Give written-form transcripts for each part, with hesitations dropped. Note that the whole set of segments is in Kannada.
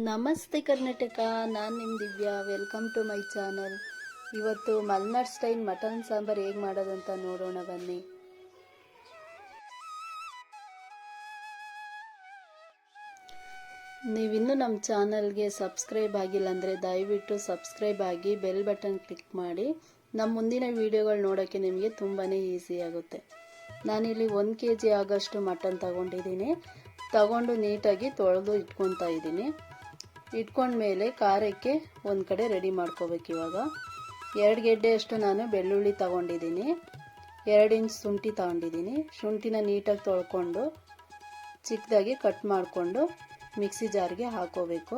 ನಮಸ್ತೆ ಕರ್ನಾಟಕ, ನಾನು ನಿಮ್ಮ Divya. Welcome to my channel. ಇವತ್ತು ಮಲ್ನಾಡ್ ಸ್ಟೈಲ್ ಮಟನ್ ಸಾಂಬಾರ್ ಹೇಗೆ ಮಾಡೋದು ಅಂತ ನೋಡೋಣ ಬನ್ನಿ. ನೀವಿನ್ನೂ ನಮ್ಮ ಚಾನಲ್ಗೆ ಸಬ್ಸ್ಕ್ರೈಬ್ ಆಗಿಲ್ಲ ಅಂದರೆ ದಯವಿಟ್ಟು ಸಬ್ಸ್ಕ್ರೈಬ್ ಆಗಿ ಬೆಲ್ ಬಟನ್ ಕ್ಲಿಕ್ ಮಾಡಿ. ನಮ್ಮ ಮುಂದಿನ ವಿಡಿಯೋಗಳು ನೋಡೋಕ್ಕೆ ನಿಮಗೆ ತುಂಬಾ ಈಸಿ ಆಗುತ್ತೆ. ನಾನಿಲ್ಲಿ 1 kg ಆಗೋಷ್ಟು ಮಟನ್ ತಗೊಂಡು ನೀಟಾಗಿ ತೊಳೆದು ಇಟ್ಕೊತಾ ಇದ್ದೀನಿ. ಇಟ್ಕೊಂಡ್ಮೇಲೆ ಖಾರಕ್ಕೆ ಒಂದು ಕಡೆ ರೆಡಿ ಮಾಡ್ಕೋಬೇಕು. ಇವಾಗ 2 ಗೆಡ್ಡೆಯಷ್ಟು ನಾನು ಬೆಳ್ಳುಳ್ಳಿ ತಗೊಂಡಿದ್ದೀನಿ, 2 ಇಂಚ್ ಶುಂಠಿ ತಗೊಂಡಿದ್ದೀನಿ. ಶುಂಠಿನ ನೀಟಾಗಿ ತೊಳ್ಕೊಂಡು ಚಿಕ್ಕದಾಗಿ ಕಟ್ ಮಾಡಿಕೊಂಡು ಮಿಕ್ಸಿ ಜಾರ್ಗೆ ಹಾಕೋಬೇಕು.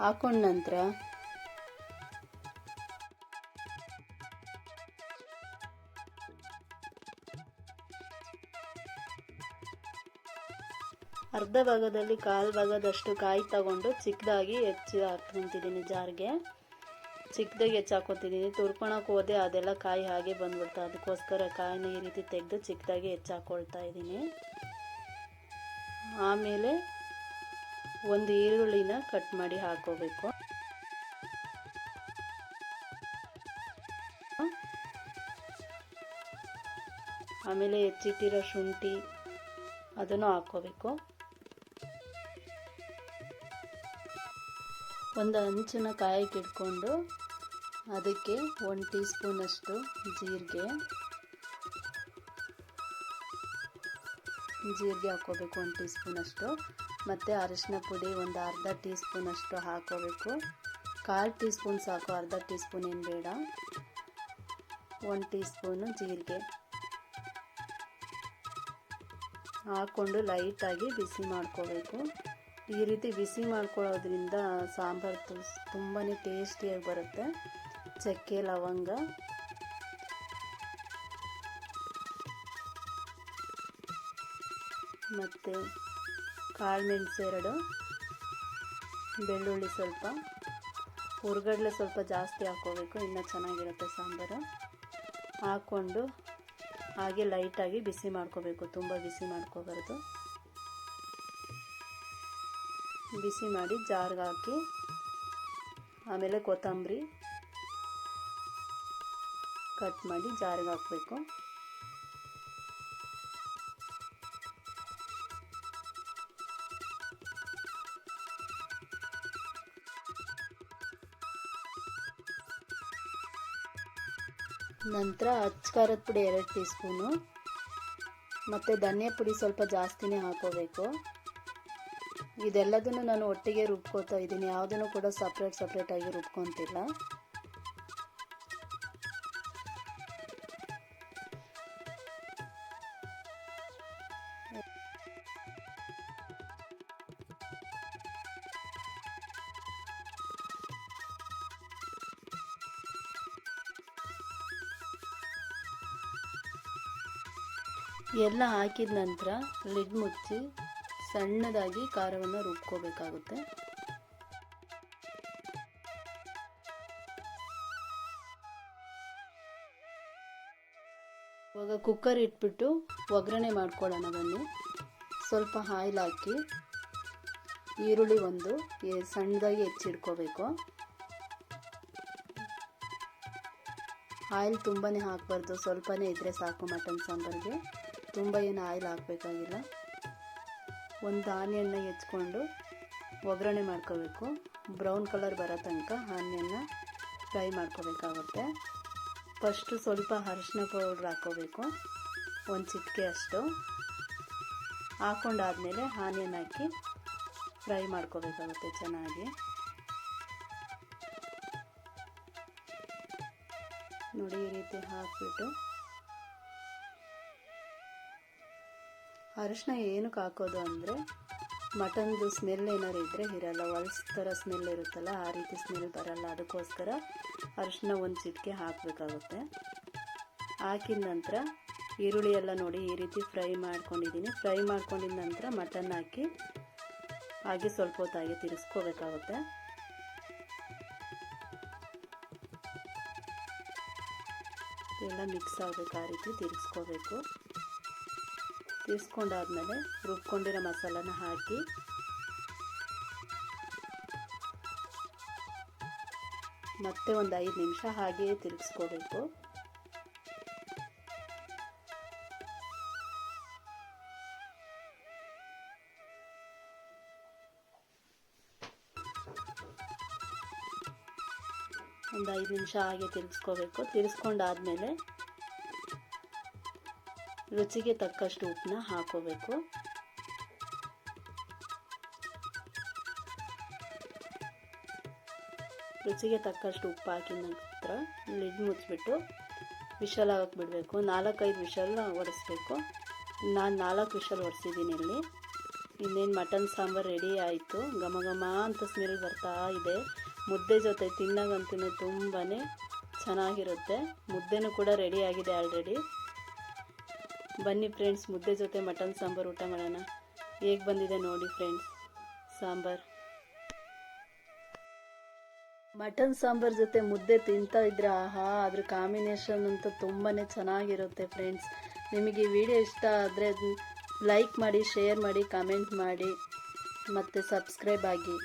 ಹಾಕೊಂಡ ನಂತರ ಅರ್ಧ ಭಾಗದಲ್ಲಿ 1/4 ಭಾಗದಷ್ಟು ಕಾಯಿ ತಗೊಂಡು ಚಿಕ್ಕದಾಗಿ ಹೆಚ್ಚಿ ಹಾಕ್ಕೊಂತಿದ್ದೀನಿ. ಜಾರ್ಗೆ ಚಿಕ್ಕದಾಗಿ ಹೆಚ್ಚಿ ಹಾಕೋತಿದ್ದೀನಿ. ತುರ್ಕೊಳಕ್ಕೆ ಹೋದೆ ಅದೆಲ್ಲ ಕಾಯಿ ಹಾಗೆ ಬಂದ್ಬಿಡ್ತಾ, ಅದಕ್ಕೋಸ್ಕರ ಕಾಯಿನ ಈ ರೀತಿ ತೆಗೆದು ಚಿಕ್ಕದಾಗಿ ಹೆಚ್ಚಿ ಹಾಕೊಳ್ತಾ ಇದ್ದೀನಿ. ಆಮೇಲೆ ಒಂದು ಈರುಳ್ಳಿನ ಕಟ್ ಮಾಡಿ ಹಾಕೋಬೇಕು. ಆಮೇಲೆ ಹೆಚ್ಚಿಟ್ಟಿರೋ ಶುಂಠಿ ಅದನ್ನು ಹಾಕೋಬೇಕು. ಒಂದು ಹಂಚನ್ನ ಕಾಯಕ್ಕೆ ಇಟ್ಕೊಂಡು ಅದಕ್ಕೆ 1 ಟೀ ಸ್ಪೂನಷ್ಟು ಜೀರಿಗೆ ಹಾಕೋಬೇಕು, 1 ಟೀ ಸ್ಪೂನಷ್ಟು. ಮತ್ತು ಅರಿಶಿನ ಪುಡಿ ಒಂದು ಅರ್ಧ ಟೀ ಸ್ಪೂನಷ್ಟು ಹಾಕೋಬೇಕು. 1/4 ಟೀ ಸ್ಪೂನ್ ಸಾಕು, ಅರ್ಧ ಟೀ ಸ್ಪೂನ್ ಏನು ಬೇಡ. 1 ಟೀ ಸ್ಪೂನು ಜೀರಿಗೆ ಹಾಕ್ಕೊಂಡು ಲೈಟಾಗಿ ಬಿಸಿ ಮಾಡ್ಕೋಬೇಕು. ಈ ರೀತಿ ಬಿಸಿ ಮಾಡ್ಕೊಳ್ಳೋದ್ರಿಂದ ಸಾಂಬಾರು ತುಂಬಾ ಟೇಸ್ಟಿಯಾಗಿ ಬರುತ್ತೆ. ಚಕ್ಕೆ, ಲವಂಗ ಮತ್ತು ಕಾಳುಮೆಣಸು 2, ಬೆಳ್ಳುಳ್ಳಿ ಸ್ವಲ್ಪ, ಹುರ್ಗಡ್ಲೆ ಸ್ವಲ್ಪ ಜಾಸ್ತಿ ಹಾಕೋಬೇಕು, ಇನ್ನೂ ಚೆನ್ನಾಗಿರುತ್ತೆ ಸಾಂಬಾರು. ಹಾಕ್ಕೊಂಡು ಹಾಗೆ ಲೈಟಾಗಿ ಬಿಸಿ ಮಾಡ್ಕೋಬೇಕು, ತುಂಬ ಬಿಸಿ ಮಾಡ್ಕೋಬಾರ್ದು. ಬಿಸಿ ಮಾಡಿ ಜಾರ್ಗೆ ಹಾಕಿ ಆಮೇಲೆ ಕೊತ್ತಂಬರಿ ಕಟ್ ಮಾಡಿ ಜಾರ್ಗೆ ಹಾಕಬೇಕು. ನಂತರ ಅಚ್ಚ ಖಾರದ ಪುಡಿ 2 ಟೀ ಸ್ಪೂನು ಮತ್ತು ಧನಿಯಾ ಪುಡಿ ಸ್ವಲ್ಪ ಜಾಸ್ತಿನೇ ಹಾಕೋಬೇಕು. ಇದೆಲ್ಲದನ್ನು ನಾನು ಒಟ್ಟಿಗೆ ರುಬ್ಕೋತಾ ಇದ್ದೀನಿ, ಯಾವುದನ್ನು ಕೂಡ ಸಪ್ರೇಟಾಗಿ ರುಬ್ಕೊತಿಲ್ಲ. ಎಲ್ಲ ಹಾಕಿದ ನಂತರ ಲಿಡ್ ಮುಚ್ಚಿ ಸಣ್ಣದಾಗಿ ಖಾರವನ್ನು ರುಬ್ಕೋಬೇಕಾಗುತ್ತೆ. ಇವಾಗ ಕುಕ್ಕರ್ ಇಟ್ಬಿಟ್ಟು ಒಗ್ಗರಣೆ ಮಾಡ್ಕೊಳ್ಳೋಣ ಬನ್ನಿ. ಸ್ವಲ್ಪ ಆಯಿಲ್ ಹಾಕಿ ಈರುಳ್ಳಿ ಒಂದು ಸಣ್ಣದಾಗಿ ಹೆಚ್ಚಿಡ್ಕೋಬೇಕು. ಆಯಿಲ್ ತುಂಬಾ ಹಾಕಬಾರ್ದು, ಸ್ವಲ್ಪನೇ ಇದ್ದರೆ ಸಾಕು ಮಟನ್ ಸಾಂಬಾರಿಗೆ. ತುಂಬ ಏನು ಆಯಿಲ್ ಹಾಕಬೇಕಾಗಿಲ್ಲ. ಒಂದು ಆನಿಯನ್ನ ಹೆಚ್ಕೊಂಡು ಒಗ್ಗರಣೆ ಮಾಡ್ಕೋಬೇಕು. ಬ್ರೌನ್ ಕಲರ್ ಬರೋ ತನಕ ಆನಿಯನ್ನ ಫ್ರೈ ಮಾಡ್ಕೋಬೇಕಾಗುತ್ತೆ. ಫಸ್ಟು ಸ್ವಲ್ಪ ಅರಿಶಿನ ಪೌಡ್ರ್ ಹಾಕ್ಕೋಬೇಕು, 1 ಚಿಟಿಕೆ ಅಷ್ಟು. ಹಾಕ್ಕೊಂಡಾದ್ಮೇಲೆ ಆನಿಯನ್ ಹಾಕಿ ಫ್ರೈ ಮಾಡ್ಕೋಬೇಕಾಗುತ್ತೆ ಚೆನ್ನಾಗಿ. ನೋಡಿ ಈ ರೀತಿ ಹಾಕ್ಬಿಟ್ಟು ಅರಿಶಿನ ಏನಕ್ಕೆ ಹಾಕೋದು ಅಂದರೆ ಮಟನ್ದು ಸ್ಮೆಲ್ ಏನಾರು ಇದ್ದರೆ ಇರಲ್ಲ, ಹೊಲ್ಸ್ ಥರ ಸ್ಮೆಲ್ ಇರುತ್ತಲ್ಲ, ಆ ರೀತಿ ಸ್ಮೆಲ್ ಬರಲ್ಲ. ಅದಕ್ಕೋಸ್ಕರ ಅರಿಶಿನ 1 ಚಿಟಿಕೆ ಹಾಕಬೇಕಾಗುತ್ತೆ. ಹಾಕಿದ ನಂತರ ಈರುಳ್ಳಿ ಎಲ್ಲ ನೋಡಿ ಈ ರೀತಿ ಫ್ರೈ ಮಾಡ್ಕೊಂಡಿದ್ದೀನಿ. ಫ್ರೈ ಮಾಡ್ಕೊಂಡಿದ ನಂತರ ಮಟನ್ ಹಾಕಿ ಹಾಗೆ ಸ್ವಲ್ಪ ಹೊತ್ತಾಗಿ ತಿರ್ಸ್ಕೋಬೇಕಾಗುತ್ತೆ. ಎಲ್ಲ ಮಿಕ್ಸ್ ಆಗಬೇಕು, ಆ ರೀತಿ ತಿರ್ಸ್ಕೋಬೇಕು. ತಿರ್ಸ್ಕೊಂಡಾದ್ಮೇಲೆ ರುಬ್ಕೊಂಡಿರೋ ಮಸಾಲಾನ ಹಾಕಿ ಮತ್ತೆ ಒಂದು 5 ನಿಮಿಷ ಹಾಗೆಯೇ ತಿರುಗಿಸ್ಕೋಬೇಕು. ಒಂದು 5 ನಿಮಿಷ ಹಾಗೆ ತಿರುಗಿಸ್ಕೋಬೇಕು. ತಿರುಗಿಸ್ಕೊಂಡಾದ್ಮೇಲೆ ರುಚಿಗೆ ತಕ್ಕಷ್ಟು ಉಪ್ಪನ್ನ ಹಾಕೋಬೇಕು. ರುಚಿಗೆ ತಕ್ಕಷ್ಟು ಉಪ್ಪು ಹಾಕಿದ ನಂತರ ಲಿಡ್ ಮುಚ್ಚಿಬಿಟ್ಟು ವಿಷಲ್ ಆಗಕ್ಕೆ ಬಿಡಬೇಕು. 4-5 ವಿಷಲ್ ಒರೆಸ್ಬೇಕು. ನಾನು 4 ವಿಷಲ್ ಒರೆಸಿದ್ದೀನಿ ಇಲ್ಲಿ. ಇನ್ನೇನು ಮಟನ್ ಸಾಂಬಾರು ರೆಡಿ ಆಯಿತು. ಘಮ ಘಮ ಅಂತ ಸ್ಮೆಲ್ ಬರ್ತಾ ಇದೆ. ಮುದ್ದೆ ಜೊತೆ ತಿನ್ನೋಗಂತೂ ತುಂಬಾ ಚೆನ್ನಾಗಿರುತ್ತೆ. ಮುದ್ದೆನೂ ಕೂಡ ರೆಡಿ ಆಗಿದೆ ಆಲ್ರೆಡಿ. ಬನ್ನಿ ಫ್ರೆಂಡ್ಸ್, ಮುದ್ದೆ ಜೊತೆ ಮಟನ್ ಸಾಂಬಾರು ಊಟ ಮಾಡೋಣ. ಹೇಗೆ ಬಂದಿದೆ ನೋಡಿ ಫ್ರೆಂಡ್ಸ್ ಸಾಂಬಾರು. ಮಟನ್ ಸಾಂಬಾರು ಜೊತೆ ಮುದ್ದೆ ತಿಂತಾ ಇದ್ರೆ ಆಹಾ, ಅದ್ರ ಕಾಂಬಿನೇಷನ್ ಅಂತೂ ತುಂಬಾ ಚೆನ್ನಾಗಿರುತ್ತೆ ಫ್ರೆಂಡ್ಸ್. ನಿಮಗೆ ಈ ವಿಡಿಯೋ ಇಷ್ಟ ಆದರೆ ಲೈಕ್ ಮಾಡಿ, ಶೇರ್ ಮಾಡಿ, ಕಾಮೆಂಟ್ ಮಾಡಿ ಮತ್ತು ಸಬ್ಸ್ಕ್ರೈಬ್ ಆಗಿ.